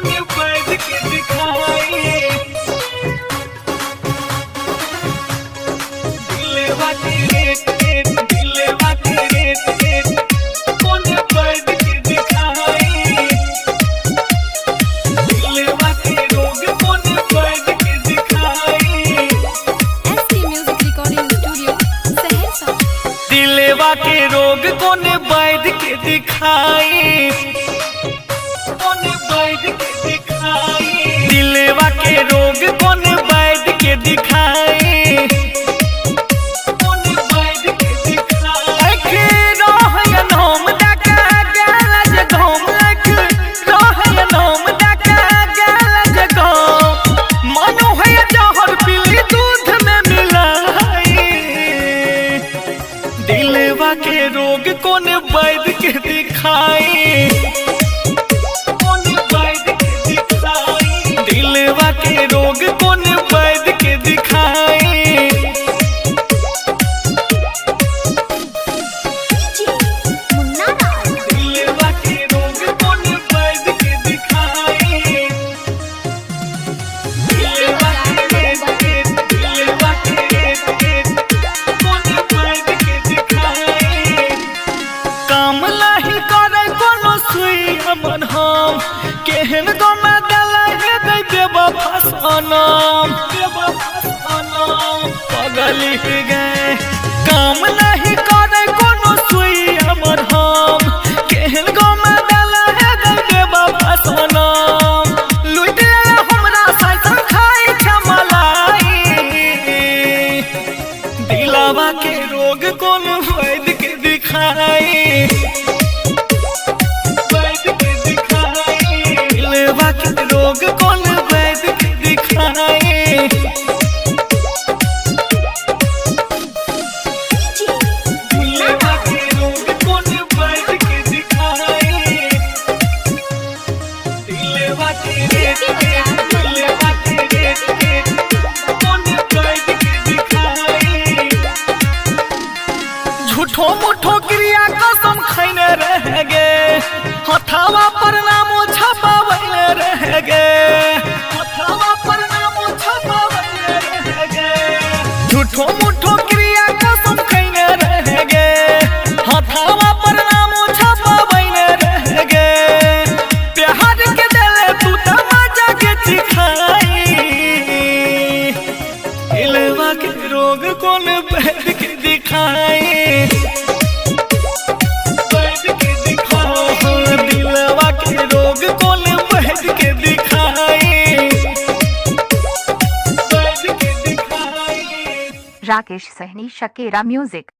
बैठ के दिखाई दिलवा के दिलवा के कौन बैठ के दिखाई दिलवा के रोग कौन बैठ के दिखाई। SK music recording studio Saharsa. दिलवा के रोग कौन बैठ के दिखाई कौन बैठ के दिखाई दिलवा के रोग कौन बैठ के दिखाई कौन बैठ के दिखाई। आखिर रोहन हम डका गलज घूम रोहन हम डका गलज घूम मनो है जहर पीली दूध में मिलाई दिलवा के रोग कौन बैठ के दिखाई कौन बैठ के दिखाई दिलवा के रोग कौन बैठ के दिखाई। मुन्ना राज। दिलवा के रोग कौन बैठ के दिखाई दिलवा के कौन बैठ के दिखाई। काम लाही करे कोनो सुई हमन हम केहन गम दला हे दे देबा फसनम पगली गए। काम नहीं करे कोनो सुई हमन हम केहन गम दला हे दे देबा फसनम लुट ले हमरा साथ खाई छमलाई दिलवा के रोग कौन बैठ के दिखाई बैठ के दिखाई दिलवा के रोग कौन बैठ के दिखाई। दिलवा के रोग कौन बैठ के दिखाई दिलवा के कौन बैठ के दिखाई। झूठो मुठो क्रिया कसम खैने रह गे हथावा पर नामो छपावैले रह गे हथावा पर नामो छपावैले रह गे झूठो मुठो क्रिया कसम खैने रह गे हथावा पर नामो छपावैले रह गे प्यार के दिले तू त मजा के सिखाई दिलवा के रोग कौन बैठ के दिखाई बैठ के दिखाओ दिलवा के रोग कौन बैठ के दिखाई बैठ के दिखाई। राकेश सहनी, शकेरा म्यूजिक।